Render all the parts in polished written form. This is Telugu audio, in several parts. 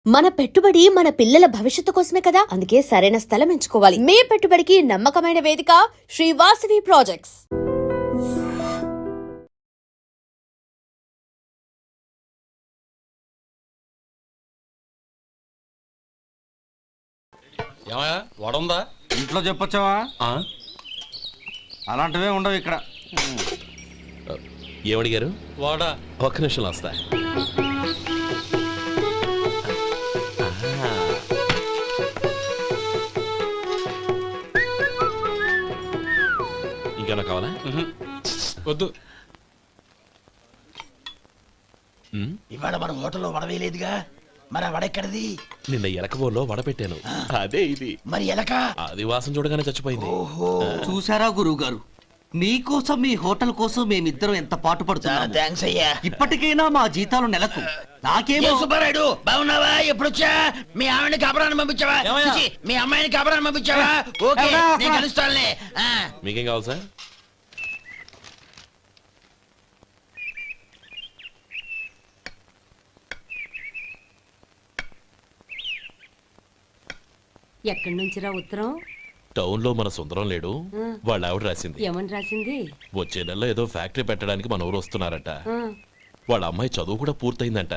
మన పెట్టుబడి మన పిల్లల భవిష్యత్తు కోసమే కదా, అందుకే సరైన స్థలం ఎంచుకోవాలి. మీ పెట్టుబడికి నమ్మకమైన వేదిక శ్రీ వాసవి ప్రాజెక్ట్స్. వడుందా ఇంట్లో చెప్పొచ్చావా? అలాంటివే ఉండవు ఇక్కడ. ఏమడిగారు? వాడా ఒక్క నిమిషం వస్తా. ఇంకేమన్నా కావాలా? వద్దు. ఇవాళ మన హోటల్లో వడవేయలేదుగా, మరి ఆ వడెక్కడిది? నిన్న ఎలకబోలో వడ పెట్టాను, అదే ఇది. మరి ఎలక అది వాసన చూడగానే చచ్చిపోయింది. చూసారా గురువు గారు, మీకోసం మీ హోటల్ కోసం మేమిద్దరం ఎంత పాటు పడుతున్నాము. థాంక్స్ అయ్యా. ఇప్పటికైనా మా జీతాలు నెలకు నాకేమో. సుబ్బారాయుడు బాగున్నావా? ఎప్పుడొచ్చా? మీ ఆవిడని కబరాన్ని పంపించావా? చిచి, మీ అమ్మాయిని కబరాన్ని పంపించావా? ఓకే, నేను కలుస్తానులే. మీకేం కావాలి సార్? ఎక్కడి నుంచిరా ఉత్తరం? టౌన్ లో మన సుందరం లేడు, వాళ్ళ ఆవిడ రాసింది. ఏమని రాసింది? వచ్చే నెలలో ఏదో ఫ్యాక్టరీ పెట్టడానికి మన ఊరు వస్తున్నారట. వాళ్ళ అమ్మాయి చదువు కూడా పూర్తయిందంట.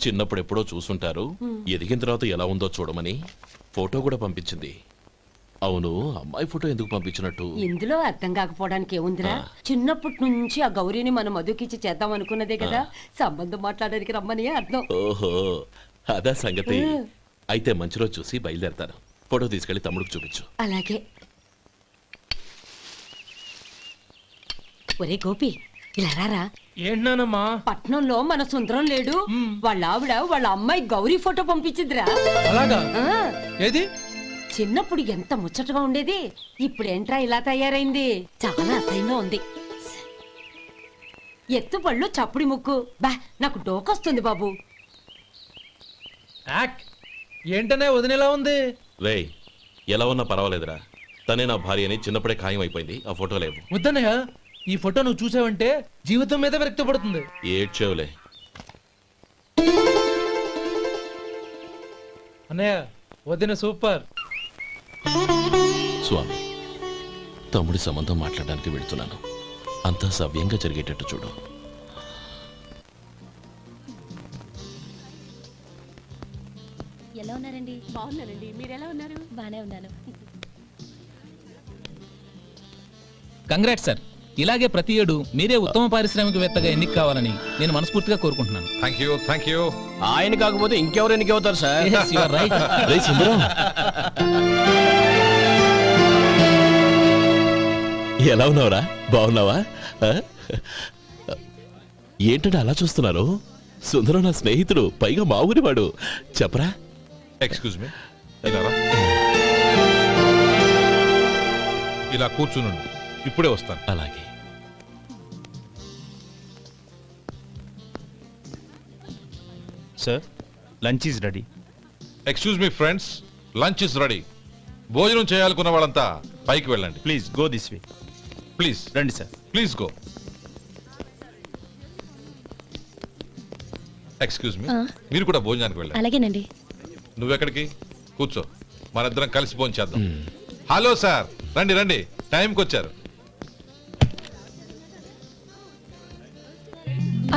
చిన్నప్పుడు ఎప్పుడో చూసుంటారు, ఎదిగిన తర్వాత ఎలా ఉందో చూడమని ఫోటో కూడా పంపించింది. అవును, అమ్మాయి ఫోటో ఎందుకు పంపించినట్టు? ఇందులో అర్థం కాకపోవడానికి ఏముందిరా, చిన్నప్పటి నుంచి ఆ గౌరీని మనం మధుకిచ్చి చేద్దాం అనుకున్నదే కదా, సంబంధం మాట్లాడడానికి రమ్మని అర్థం. ఓహో, అదా సంగతి. అయితే మంచి రోజు చూసి బయలుదేరతాను. ఫోటో తీసుకెళ్లి తమ్ముడికి చూపించు. అలాగే. ఒరే గోపి, ఇలా రారా. ఏంటమ్మా? పట్నంలో మన సుందరం లేడు, వాళ్ళ ఆవిడ వాళ్ళ అమ్మాయి గౌరీ ఫోటో పంపించిందిరా. అలాగా? ఏది? చిన్నప్పుడు ఎంత ముచ్చటగా ఉండేది, ఇప్పుడేంట్రా ఇలా తయారైంది? చాలా అసహ్యంగా ఉంది. ఎత్తుపళ్ళు చప్పుడి ముక్కు, బా నాకు డోకొస్తుంది బాబు. ఏంటనే వదినేలా ఉంది? రే, ఎలా ఉన్నా పర్వాలేదురా, తనే నా భార్య అని చిన్నప్పుడే ఖాయం అయిపోయింది. ఆ ఫోటో లేవు. వద్దన్నయ్య, ఈ ఫోటో నువ్వు చూసావంటే జీవితం మీద వ్యక్తపడుతుంది. ఏడ్చేవులే. అన్నయ్య, వదిన సూపర్. స్వామి, తమ్ముడి సంబంధం మాట్లాడడానికి వెళ్తున్నాను. అంతా సవ్యంగా జరిగేటట్టు చూడు. ఎలా ఉన్నారండి? బాగున్నానండి, మీరు ఎలా ఉన్నారు? బానే ఉన్నాను. Congrats sir. ఇలాగే ప్రతి ఏడు మీరే ఉత్తమ పారిశ్రామికవేత్తగా ఎన్నిక కావాలని నేను మనస్ఫూర్తిగా కోరుకుంటున్నాను. Thank you. ఆయన కాకపోతే ఇంకెవరు ఎన్నిక అవుతారు sir? Yes, you are right. రే సుందరం, ఎలా ఉన్నావురా? బాగున్నావా? ఏంటంటే అలా చూస్తున్నారు? సుందరం నా స్నేహితుడు, పైగా మా ఊరి వాడు. చెప్పరా? ఎక్స్క్యూజ్ మీ, ఇలా కూర్చునుండు, ఇప్పుడే వస్తాను. అలాగే. Sir, lunch is ready. Excuse me friends, lunch is ready. భోజనం చేయాలనుకున్న వాళ్ళంతా పైకి వెళ్ళండి. Please go this way. Please రండి sir. Please go. Excuse me, మీరు కూడా భోజనానికి వెళ్ళండి. అలాగేనండి. నువ్వెక్కడికి? కూర్చో, మనిద్దరం కలిసి భోజనం చేద్దాం. హలో సార్, రండి రండి, టైంకి వచ్చారు.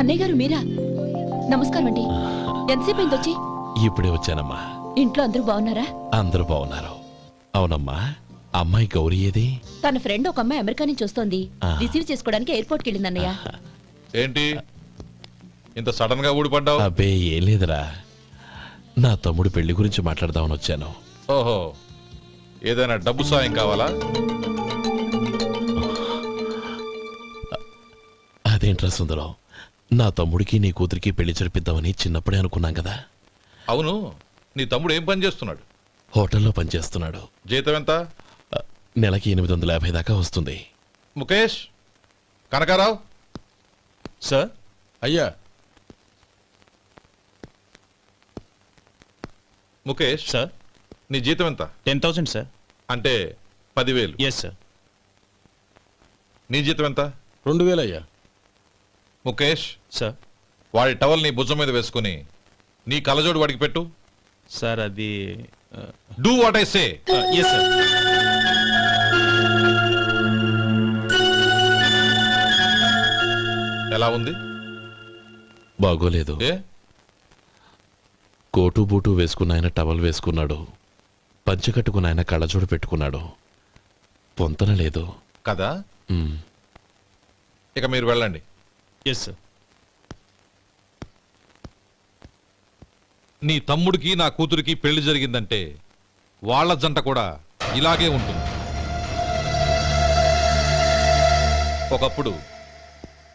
అన్నయ్య గారు మీరా? నమస్కారం అండి. ఎంతసేపు అయింది వచ్చి? ఇప్పుడే వచ్చానమ్మా. ఇంట్లో అందరూ బాగున్నారా? అందరూ బాగున్నారు. అవునమ్మా, అమ్మాయి గౌరీ ఏది? తన ఫ్రెండ్ ఒక అమ్మాయి అమెరికా నుంచి వస్తోంది, రిసీవ్ చేసుకోవడానికి ఎయిర్పోర్ట్కి వెళ్ళింది అన్నయ్య. ఏంటి ఇంత సడన్ గా ఊడిపడ్డావు? అబ్బే ఏం లేదురా, నా తమ్ముడు పెళ్లి గురించి మాట్లాడదామని వచ్చాను. ఓహో, ఏదైనా డబ్బు సాయం కావాలా? అదేంట్రా సుందరం, నా తమ్ముడికి నీ కూతురికి పెళ్లి జరిపిద్దామని చిన్నప్పుడే అనుకున్నాం కదా. అవును, నీ తమ్ముడు ఏం పని చేస్తున్నాడు? హోటల్లో పనిచేస్తున్నాడు. జీతం ఎంత? నెలకి 850 దాకా వస్తుంది. ముఖేష్, కనకారావు. సార్. అయ్యా. ముఖేష్ సార్, నీ జీతం ఎంత? 10,000 సార్. అంటే 10,000. Yes sir. నీ జీతం ఎంత? 2,000 అయ్యా. ముఖేష్ సార్. వాడి టవల్ నీ భుజం మీద వేసుకుని నీ కలజోడు వాడికి పెట్టు. సార్ అది do what I say. Yes sir. ఎలా ఉంది? బాగోలేదు. ఏ కోటు బూటు వేసుకున్న ఆయన టవల్ వేసుకున్నాడు, పంచె కట్టుకున్న ఆయన కళ్ళజోడు పెట్టుకున్నాడు. పొంతన లేదు కదా? మ్. ఇక మీరు వెళ్ళండి. Yes sir. నీ తమ్ముడికి నా కూతురికి పెళ్లి జరిగిందంటే వాళ్ళ జంట కూడా ఇలాగే ఉంటుంది. ఒకప్పుడు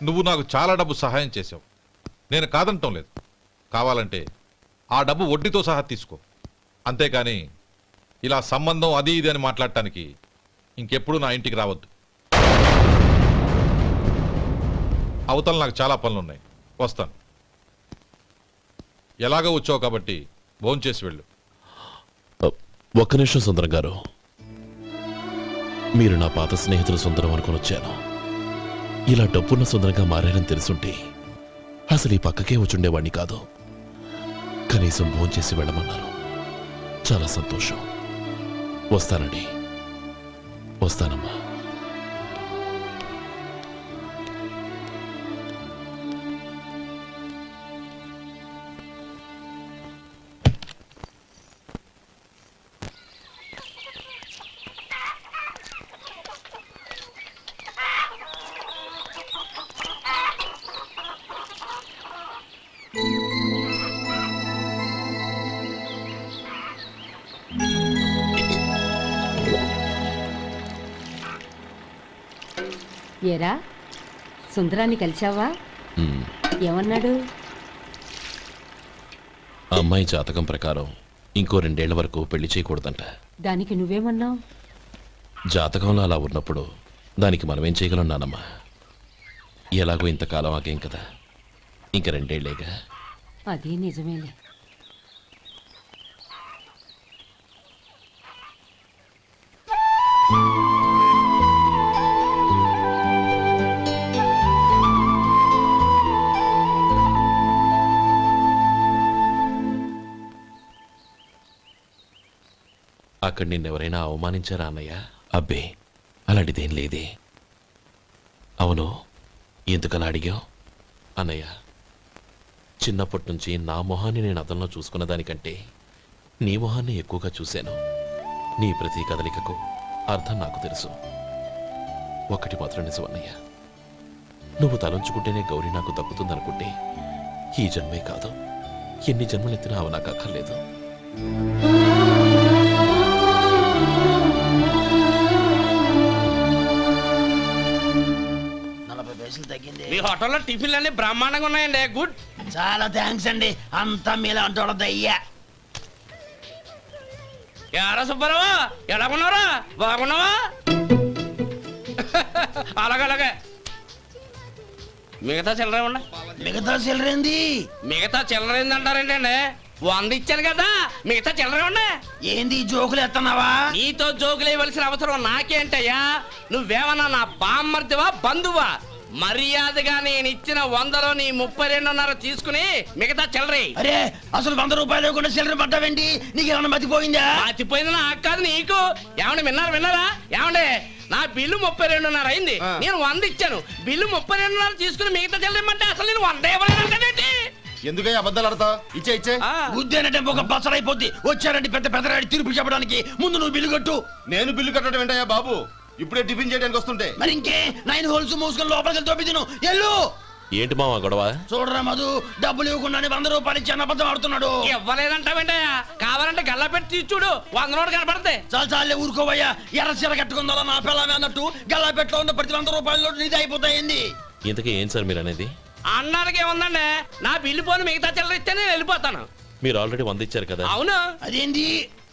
నువ్వు నాకు చాలా డబ్బు సహాయం చేసావు, నేను కాదంటం లేదు. కావాలంటే ఆ డబ్బు వడ్డీతో సహా తీసుకో. అంతేకాని ఇలా సంబంధం అది ఇది అని మాట్లాడటానికి ఇంకెప్పుడు నా ఇంటికి రావద్దు. అవతల నాకు చాలా పనులున్నాయి, వస్తాను. ఎలాగో వచ్చావు కాబట్టి భోంచేసి వెళ్ళు. ఒక్క నిమిషం సుందరం గారు, మీరు నా పాత స్నేహితులు సుందరం అనుకుని వచ్చాను. ఇలా డబ్బున్న సుందరంగా మారారని తెలుసుంటే అసలు ఈ పక్కకే వచ్చుండేవాణ్ణి కాదు. కనీసం భోంచేసి వెళ్ళమన్నారు, చాలా సంతోషం. వస్తానండి, వస్తానమ్మా. ఏరా సుందరాన్ని కలిశావా? మ్. ఏమన్నాడు? ఆ అమ్మాయి జాతకం ప్రకారం ఇంకో 2 ఏళ్ల వరకు పెళ్లి చేయకూడదంట. దానికి నువ్వేమన్నావు? జాతకంలో అలా ఉన్నప్పుడు దానికి మనమేం చేయగలం నానమ్మా? ఎలాగో ఇంతకాలం ఆగేం కదా, ఇంక 2 ఏళ్లేగా. అది నిజమేలే. అక్కడ నిన్నెవరైనా అవమానించారా అన్నయ్య? అబ్బే, అలాంటిదేం లేదే. అవును, ఎందుకలా అడిగావు? అన్నయ్య, చిన్నప్పటి నుంచి నా మొహాన్ని నేను అద్దంలో చూసుకున్న దానికంటే నీ మొహాన్ని ఎక్కువగా చూశాను. నీ ప్రతి కదలికకు అర్థం నాకు తెలుసు. ఒకటి మాత్రం నిజం అన్నయ్య, నువ్వు తలంచుకుంటేనే గౌరీ నాకు దక్కుతుందనుకుంటే ఈ జన్మే కాదు, ఎన్ని జన్మలెత్తినా అవి నాకు అక్కర్లేదు. మీ హోటల్లో టిఫిన్లు అన్ని బ్రహ్మాండంగా ఉన్నాయండి. గుడ్, చాలా థ్యాంక్స్ అండి. అంతా మీలా అంటే అయ్యా. యారా సుబ్బారావు, ఎలా ఉన్నారా? బాగున్నావా? అలాగే మిగతా చిల్లర ఉన్నా. మిగతా చిల్లరేంది? మిగతా చిల్లరేంది అంటారేంటండి? 100 ఇచ్చాను కదా, మిగతా చిల్లర ఉన్నా. ఏంది జోకులు ఎత్తన్నావా? నీతో జోకులు ఇవ్వాల్సిన అవసరం నాకేంటయ్యా? నువ్వేమన్నా నా బామ్మర్దివా, బంధువా? మర్యాదగా నేను ఇచ్చిన 100లో నీ 32.5 తీసుకుని మిగతా చిల్లరే. అరే, అసలు 100 రూపాయలు లేకుండా చిల్లర పడ్డావేంటి? నీకేమన్నా మతిపోయిందా? మతిపోయింది నాకు కాదు, నీకు. ఏమండి విన్నారా? ఏమండి, నా బిల్లు 32.5 అయింది, నేను 100 ఇచ్చాను. బిల్లు 32.5 తీసుకుని మిగతా చిల్లర ఇమ్మంటే అసలు నేను 100 ఇవ్వలేదంటే ఎందుకయ్యా అబద్ధాలు ఆడతావు? ఇచ్చే బుద్ధేనంటే ఒక బసరైపోద్ది. వచ్చారంటే పెద్ద పెద్దరాడి తీర్పు చెప్పడానికి ముందు నువ్వు బిల్లు కట్టు. నేను బిల్లు కట్టడం ఏంటయ్యా బాబు? ఇప్పుడే టిఫిన్ చేయడానికి వస్తుంటే. మరి ఇంకే 9 హోల్స్ మూసుకొని లోపలికి తోపి తిను. ఎల్లు. ఏంటి మావా గొడవ? చూడరా మధు, డబ్బులు ఇవ్వకుండా 100 రూపాయలు ఇచ్చి అబద్ధం ఆడుతున్నాడు. ఇవ్వలేదంటావేంటయ్యా? కావాలంటే గల్లా పెట్టి తీసి చూడు, 100 నోటు కనపడతాయి. చాలే ఊరుకోవయ్యా. ఎర్ర చీర కట్టుకుందా నా పిల్లమే అన్నట్టు గల్లా పెట్టలో ఉన్న ప్రతి 100 రూపాయల నీది అయిపోతాయింది. ఇంతకీ ఏం సార్ మీరు అనేది? అన్నాడికి ఏముందండి, నా బిల్లు పోను మిగతా చిల్లర ఇస్తే నేను వెళ్ళిపోతాను. మీరు ఆల్రెడీ 100 ఇచ్చారు కదా. అవును. అదేంటి?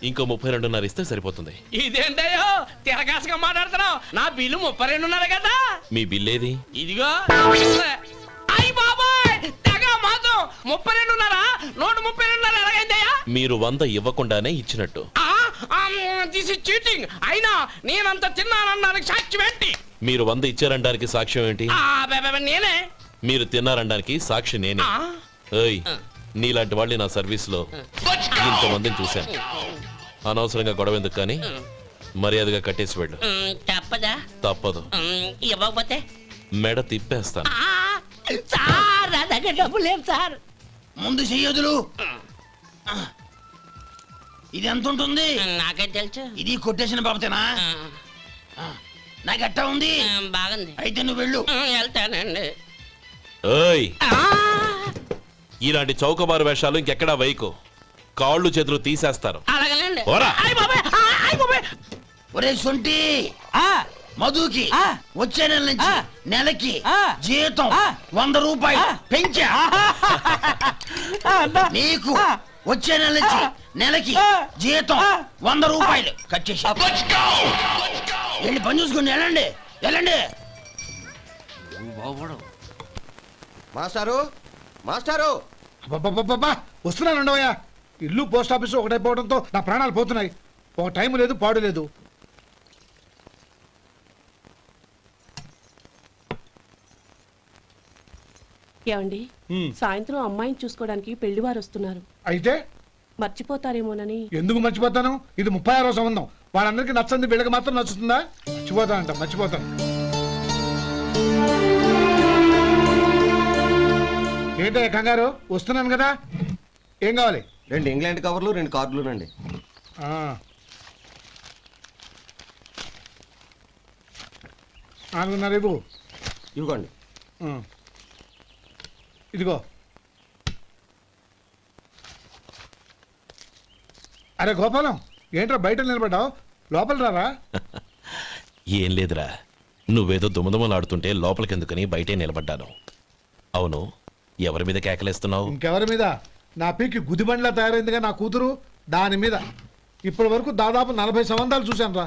ఇంకో 32.5 ఇస్తే సరిపోతుంది. ఇదేంటయ్యో తిరగాసుగా మాట్లాడుతున్నావు? నా బిల్లు 32.5 కదా. మీ బిల్ ఏది? ఇదిగో. అయ్యి బాబాయ్, తెగ మాత్రం 32.5, 132.5 ఎలాగైందయ్యా? మీరు 100 ఇవ్వకుండానే ఇచ్చినట్టు. This is cheating. అయినా నేనంత తిన్నానన్నానికి సాక్ష్యం ఏంటి? మీరు 100 ఇచ్చారనడానికి సాక్ష్యం ఏంటి? నేనే. మీరు తిన్నారనడానికి సాక్షి నేనే. ఏయ్, నీలాంటి వాళ్ళని నా సర్వీస్ లో ఇంతమందిని చూశాను. అనవసరంగా గొడవ ఎందుకు కానీ మర్యాదగా కట్టేసి వెళ్ళు. తప్పదా? తప్పదు. ఇవ్వకపోతే మెడ తిప్పేస్తాను. సార్ నా దగ్గర డబ్బు లేవు సార్. ముందు చెయ్యదులు. ఇది ఎంత ఉంటుంది? నాకేం తెలుసు. ఇది కొట్టేసిన బాబతేనా? నాకు ఎట్టా ఉంది? బాగుంది. అయితే నువ్వు వెళ్ళు. వెళ్తానండి. ఏయ్, ఇలాంటి చౌకబారు వేషాలు ఇంకెక్కడా వైకు. కాళ్ళు చేతులు తీసేస్తారు. అలాగేనండి. పోరా. ఒరే సొంటి, మధుకి వచ్చే నెల నుంచి నెలకి జీతం 100 రూపాయలు పెంచా. నీకు వచ్చే నెల నుంచి నెలకి జీతం 100 రూపాయలు కట్ చేసి వెళ్ళి పని చూసుకుని వెళ్ళండి వెళ్ళండి. మాస్టారు మాస్టారు వస్తున్నాను ఉండవయ్యా. ఇల్లు పోస్ట్ ఆఫీసు ఒకటైపోవడంతో నా ప్రాణాలు పోతున్నాయి. ఒక టైం లేదు పాడు లేదు. ఏమండి, సాయంత్రం అమ్మాయిని చూసుకోవడానికి పెళ్లివారు వస్తున్నారు. అయితే మర్చిపోతారేమోనని. ఎందుకు మర్చిపోతాను? ఇది 36వ సంబంధం. వాళ్ళందరికీ నచ్చంది వీళ్ళకి మాత్రం నచ్చుతుందా? మర్చిపోతానంట, మర్చిపోతాను. ఏంటయ్యా కంగారు? వస్తున్నాను కదా. ఏం కావాలి? 2 ఇంగ్లాండ్ కవర్లు 2 కార్డులు రండి. ఆ. 4:30 ఇవ్వు. ఇవ్వండి. ఇదిగో. అరే గోపాలం, ఏంట్రా బయట నిలబడ్డావు? లోపల రారా. ఏం లేదురా, నువ్వేదో దుమదుమలాడుతుంటే లోపలికెందుకని బయటే నిలబడ్డాను. అవును, ఎవరి మీద కేకలేస్తున్నావు? ఇంకెవరి మీద? నా పీకి గుదిబండ్లా తయారైందిగా నా కూతురు, దాని మీద. ఇప్పటి వరకు దాదాపు 40 సంబంధాలు చూశాను రా.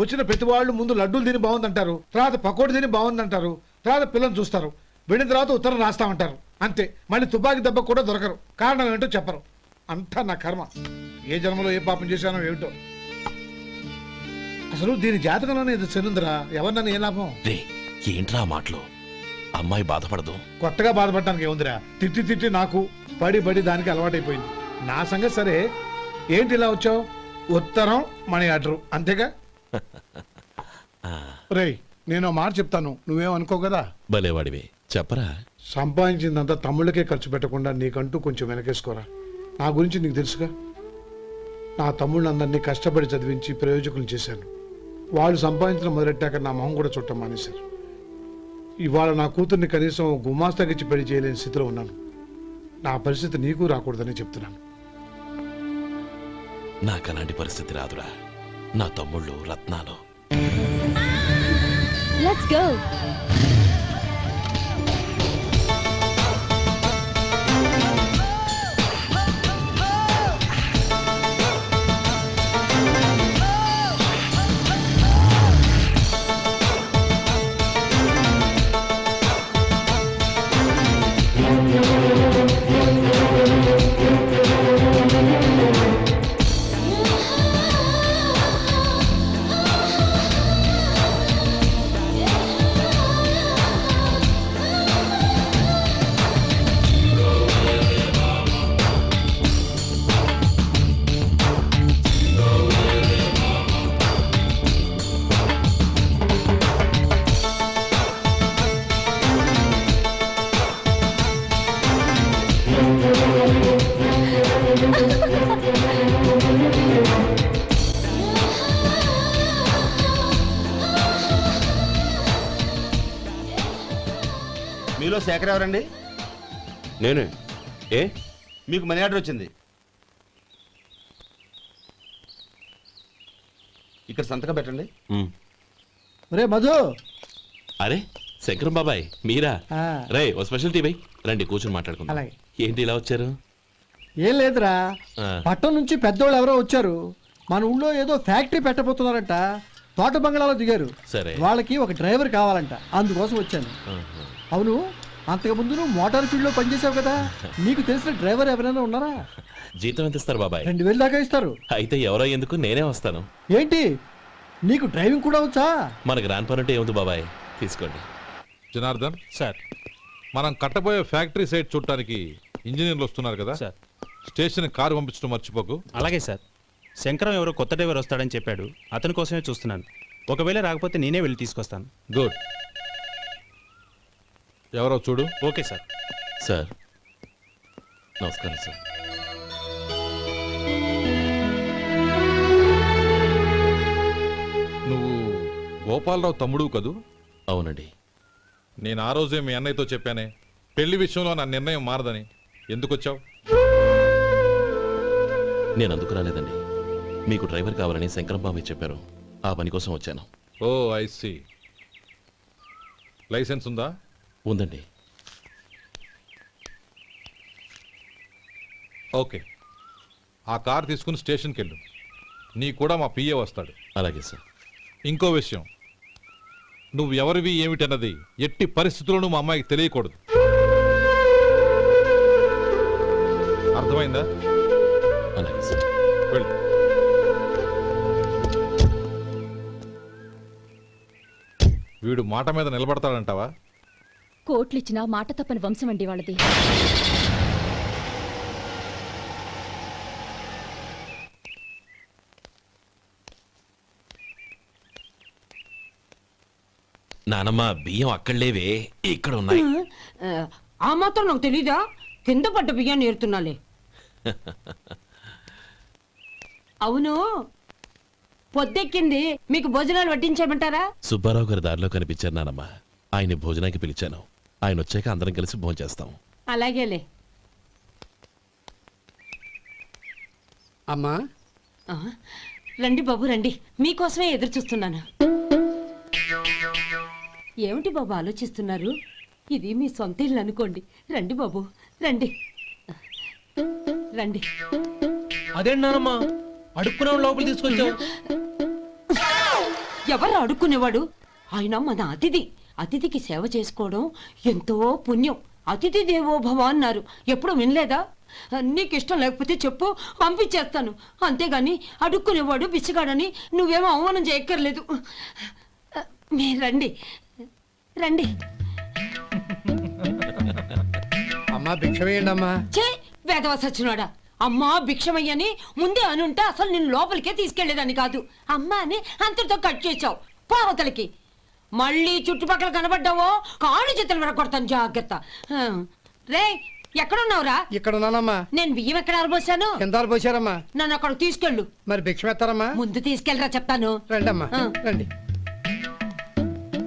వచ్చిన ప్రతి వాళ్ళు ముందు లడ్డూలు తిని బాగుందంటారు, తర్వాత పకోడి తిని బాగుందంటారు, తర్వాత పిల్లలు చూస్తారు, వెళ్ళిన తర్వాత ఉత్తరం రాస్తామంటారు. అంతే. మళ్ళీ తుపాకి దెబ్బ కూడా దొరకరు. కారణం ఏంటో చెప్పరు. అంతా నా కర్మ. ఏ జన్మలో ఏ పాపం చేశానో ఏమిటో. అసలు దీని జాతకంలోనే ఇది చెందుందిరా. ఎవరినన్నా ఏ లాభం? రే, ఏంట్రా మాటలు? అమ్మాయి బాధపడదు. కొత్తగా బాధపడటానికి ఏముందిరా? తిట్టి తిట్టి నాకు పడి దానికి అలవాటైపోయింది. నా సంగతి సరే, ఏంటి ఇలా వచ్చావు? ఉత్తరం మనీ ఆర్డరు అంతేగా? రేయ్, నేను ఓ మాట చెప్తాను, నువ్వేమనుకో కదా. భలేవాడివే, చెప్పరా. సంపాదించిందంతా తమ్ముళ్ళకే ఖర్చు పెట్టకుండా నీకంటూ కొంచెం వెనకేసుకోరా. నా గురించి నీకు తెలుసుగా. నా తమ్ముళ్ళందరినీ కష్టపడి చదివించి ప్రయోజకులు చేశాను. వాళ్ళు సంపాదించడం మొదలెట్టాక నా మొహం కూడా చుట్టం మానేశారు. ఇవాళ నా కూతుర్ని కనీసం గుమాస్తాకిచ్చి పెళ్లి చేయలేని స్థితిలో ఉన్నాను. నా పరిస్థితి నీకు రాకూడదని చెప్తున్నాను. నాకు అలాంటి పరిస్థితి రాదురా. నా తమ్ముళ్ళు రత్నాలు. Let's go. మీలో శేఖర్ ఎవరండి? నేనే. ఏ? మీకు మనీ ఆర్డర్ వచ్చింది. ఇక్కడ సంతకం పెట్టండి. రే మధు. అరే శంకరం బాబాయ్, మీరా? రే, ఓ స్పెషల్ టీ బై. రండి కూర్చొని మాట్లాడుకుందాం. అలాగే. ఏంటి ఇలా వచ్చారు? ఏం లేదురా, ఆ. పట్టణం నుంచి పెద్దోళ్ళు ఎవరో వచ్చారు. మన ఊళ్ళో ఏదో ఫ్యాక్టరీ పెట్టబోతున్నారంట. తోట బంగ్లాలో దిగారు. సరే. వాళ్ళకి ఒక డ్రైవర్ కావాలంట, అందుకోసం వచ్చాను. ఆహా. అవును, అంతకుముందు నువ్వు మోటార్ ఫీల్డ్ లో పనిచేసావు కదా, నీకు తెలిసిన డ్రైవర్ ఎవరైనా ఉన్నారా? జీతం ఎంత ఇస్తారు బాబాయ్? 2000 దాకా ఇస్తారు. అయితే ఎవరో ఎందుకు, నేనే వస్తాను. ఏంటి, నీకు డ్రైవింగ్ కూడా వచ్చా? మన గ్రాండ్ పనుంటే ఏముంది బాబాయ్, తీసుకోండి. జనార్దన్, సార్, మనం కట్టబోయే ఫ్యాక్టరీ సైట్ చూడటానికి ఇంజనీర్లు వస్తున్నారు కదా స్టేషన్ కారు పంపించడం మర్చిపోకు. అలాగే సార్. శంకరం ఎవరో కొత్త డ్రైవర్ వస్తాడని చెప్పాడు, అతని కోసమే చూస్తున్నాను. ఒకవేళ రాకపోతే నేనే వెళ్ళి తీసుకొస్తాను. గుడ్. ఎవరో చూడు. Okay sir. సార్ నమస్కారం సార్. నువ్వు గోపాలరావు తమ్ముడు కదూ? అవునండి. నేను ఆ రోజే మీ అన్నయ్యతో చెప్పానే పెళ్లి విషయంలో నా నిర్ణయం మారదని. ఎందుకు వచ్చావు? నేను అందుకు రాలేదండి. మీకు డ్రైవర్ కావాలని శంకరం బాబాయ్ చెప్పారు, ఆ పని కోసం వచ్చాను. ఓ ఐ సీ. లైసెన్స్ ఉందా? ఉందండి. ఓకే, ఆ కార్ తీసుకుని స్టేషన్కి వెళ్ళు. నీ కూడా మా పిఏ వస్తాడు. అలాగే సార్. ఇంకో విషయం, నువ్వు ఎవరివి ఏమిటన్నది ఎట్టి పరిస్థితుల్లోనూ మా అమ్మాయికి తెలియకూడదు. అర్థమైందా? అలాగే సార్. వెళ్ళు. వీడు మాట మీద నిలబడతాడంటావా? కోట్లిచ్చినా మాట తప్పని వంశం అండి వాళ్ళది. నానమ్మ బియ్యం అక్కడ లేవే, ఇక్కడ ఉన్నాయి. ఆ మాత్రం నాకు తెలీదా? కింద పడ్డ బియ్యాన్ని ఏరుతున్నాలే. అవును, పొద్దెక్కింది, మీకు భోజనాలు వడ్డించమంటారా? సుబ్బారావు గారి దారిలో కనిపించారు నానమ్మ. ఆయన భోజనానికి పిలిచాను. ఆయన వచ్చాక అందరం కలిసి భోజనం చేస్తాం. అలాగేలే. అమ్మా ఆ, రండి బాబు రండి, మీకోసమే ఎదురు చూస్తున్నాను. ఏమిటి బాబు ఆలోచిస్తున్నారు? ఇది మీ సొంత ఇల్లు అనుకోండి. రండి బాబు రండి రండి. అదేంటమ్మా అడుక్కునే లోపల తీసుకొచ్చావు? ఎవరు అడుక్కునేవాడు? ఆయన మన అతిథి. అతిథికి సేవ చేసుకోవడం ఎంతో పుణ్యం. అతిథి దేవో భవ అన్నారు, ఎప్పుడు వినలేదా? నీకు ఇష్టం లేకపోతే చెప్పు, పంపించేస్తాను. అంతేగాని అడుక్కునేవాడు బిచ్చగాడని నువ్వేమో అవమానం చేయక్కర్లేదు. మీరు రండి రండి. అమ్మా భిక్ష వేయండి అమ్మా. చే వేదవ సచ్చినోడా, అమ్మా భిక్షమయ్యని ముందే అనుంటే అసలు నిన్ను లోపలికే తీసుకెళ్లేదని కాదు. అమ్మా అని అంతటితో కట్ చేసావు. పోవతలకి మళ్ళీ చుట్టుపక్కల కనబడ్డావో కాళ్ళు చేతులు విడగొడతాను, జాగ్రత్త. రే ఎక్కడున్నావురా? ఇక్కడ ఉన్నానమ్మా. నేను బియ్యం ఎక్కడ ఆరబోసాను? కింద పోసారమ్మా. నన్ను అక్కడ తీసుకెళ్ళు. మరి భిక్ష పెడతారమ్మా? ముందు తీసుకెళ్ళరా చెప్తాను. రండమ్మా ఆ. రండి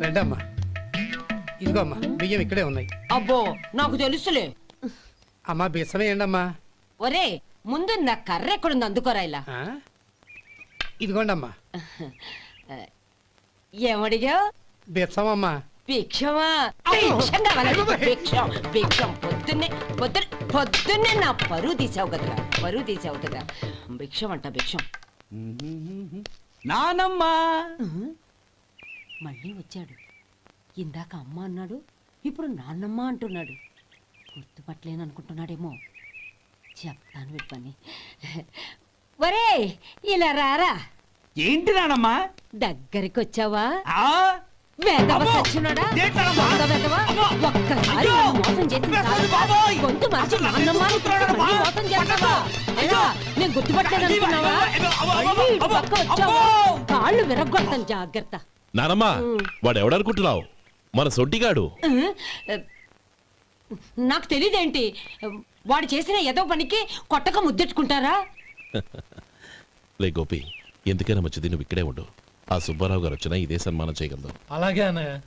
రండమ్మా. ఇదిగో అమ్మా, బియ్యం ఇక్కడే ఉన్నాయి. అబ్బో నాకు తెలుసులే. అమ్మా బిసం వేయండి అమ్మా. ఒరే ముందు నా కర్ర ఎక్కడుంది, అందుకోరా ఇలా. ఇదిగోండి అమ్మా. ఏమడిగా? బిసం అమ్మా. భిక్షమా? భిక్షం కావాలండి, భిక్షం భిక్షం. పొద్దున్నే నా పరువు తీసావు కదరా, పరువు తీసావు కదా. భిక్షం అంట భిక్షం. నానమ్మా మళ్ళీ వచ్చాడు. ఇందాక అమ్మ అన్నాడు, ఇప్పుడు నాన్నమ్మ అంటున్నాడు. గుర్తుపట్టలేననుకుంటున్నాడేమో. చెప్తాను విప్పని. ఒరే ఇలా రారా. ఏంటి నానమ్మా? దగ్గరికి వచ్చావా? వేదవ సచ్చినోడా, దొంగ వేదవ. ఒక్కసారి నన్ను మోసం చేసింది చాలు. గొంతు మార్చి నాన్నమ్మ అని పిలిచి మళ్ళీ మోసం చేస్తావా? ఎలా? నేను గుర్తుపట్టలేదనుకున్నావా? మళ్ళీ ఇటు పక్క వచ్చావా? కాళ్ళు విరగ్గొడతాను, జాగ్రత్త. నానమ్మ వాడు ఎవడనుకుంటున్నావు? మన సొంటిగాడు. నాకు తెలియదేంటి? వాడు చేసిన ఏదో పనికి కొట్టక ముద్దెట్టుకుంటారా? లే గోపి, ఎందుకైనా మంచిది నువ్వు ఇక్కడే ఉండు. ఆ సుబ్బారావు గారు వచ్చినా ఇదే సన్మానం చేయగలదు. అలాగే అన్నయ్య.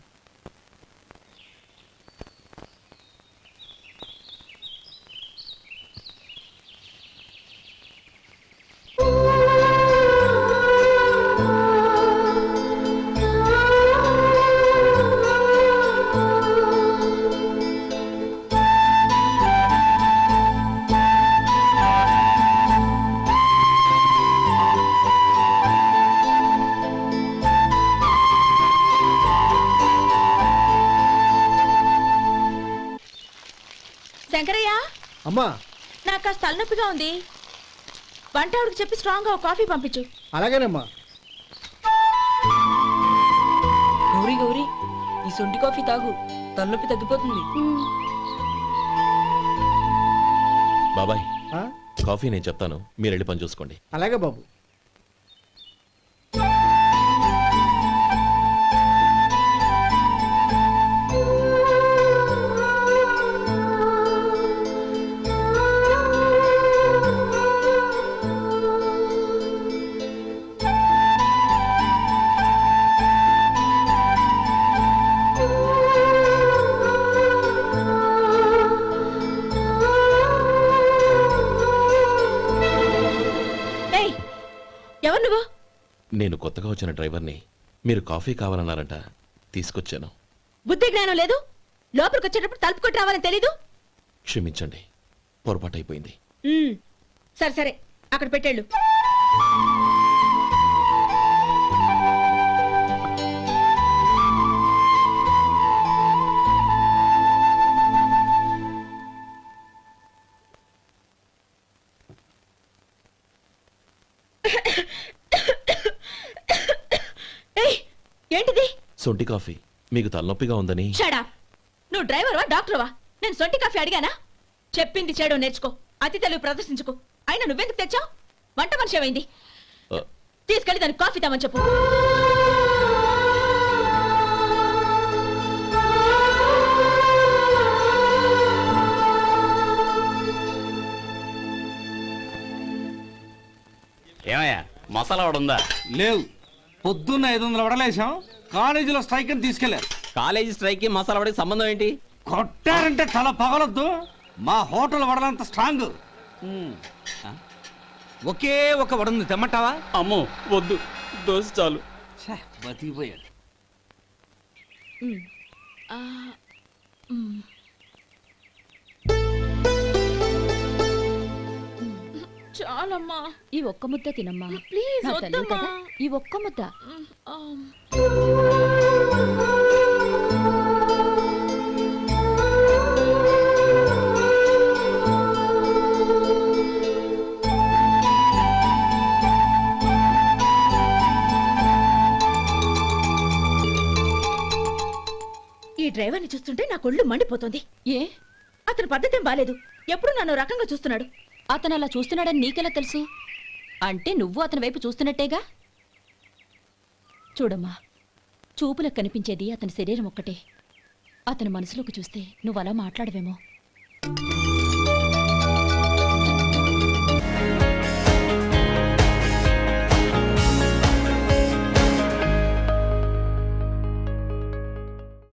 శంకరయ్య, అమ్మా నాకు కాస్త తలనొప్పిగా ఉంది. వంట ఆవిడకి చెప్పి స్ట్రాంగ్ గా ఒక కాఫీ పంపించు. అలాగేనమ్మా. గౌరీ గౌరీ, ఈ సొంటి కాఫీ తాగు, తలనొప్పి తగ్గిపోతుంది. బాబాయ్ ఆ? కాఫీ నేను చెప్తాను, మీరు వెళ్ళి పని చూసుకోండి. అలాగే బాబు. ఏయ్, ఎవరు నువ్వు? నేను కొత్తగా వచ్చిన డ్రైవర్ని. మీరు కాఫీ కావాలన్నారంట, తీసుకొచ్చాను. బుద్ధి జ్ఞానం లేదు. లోపలికి వచ్చేటప్పుడు తలుపు కొట్టి రావాలని తెలీదు. క్షమించండి, పొరపాటు అయిపోయింది. సరే సరే, అక్కడ పెట్టేళ్ళు. ఏయ్, ఏంటిది? సొంటి కాఫీ. మీకు తలనొప్పిగా ఉందని. షడా, నువ్వు డ్రైవర్వా డాక్టర్వా? నేను సొంటి కాఫీ అడిగానా? చెప్పింది చేయడం నేర్చుకో, అతి తెలివి ప్రదర్శించుకో. అయినా నువ్వెందుకు తెచ్చావు? వంట మనిషి ఏమైంది? ఆ, తీసుకెళ్ళి దానికి కాఫీ తామని చెప్పు. ఏమయ్యా మసాలా వాడు ఉందా? లేవు. పొద్దున్న 500 వడలేసాం. కాలేజీలో స్ట్రైక్ అని తీసుకెళ్లారు. కాలేజీ స్ట్రైక్ కి మసాలా వాడికి సంబంధం ఏంటి? కొట్టారంటే తల పగలొద్దు. మా హోటల్ వడలంత స్ట్రాంగ్. ఒకే ఒక వడుంది, తెమ్మంటావా? అమ్మో వద్దు, దోశ చాలు. బతికిపోయాడు. చాలమ్మా, ఈ ఒక్క ముద్ద తినమ్మా. ప్లీజ్ నా తల్లి వద్దమ్మా. కదా, ఈ ఒక్క ముద్ద. ఈ డ్రైవర్ని చూస్తుంటే నా కొళ్ళు మండిపోతుంది. ఏ, అతని పద్ధతి బాలేదు. ఎప్పుడు నన్ను రకంగా చూస్తున్నాడు. అతను అలా చూస్తున్నాడని నీకెలా తెలుసు? అంటే నువ్వు అతని వైపు చూస్తున్నట్టేగా. చూడమ్మా, చూపులకు కనిపించేది అతని శరీరం ఒక్కటే. అతని మనసులోకి చూస్తే నువ్వు అలా మాట్లాడవేమో.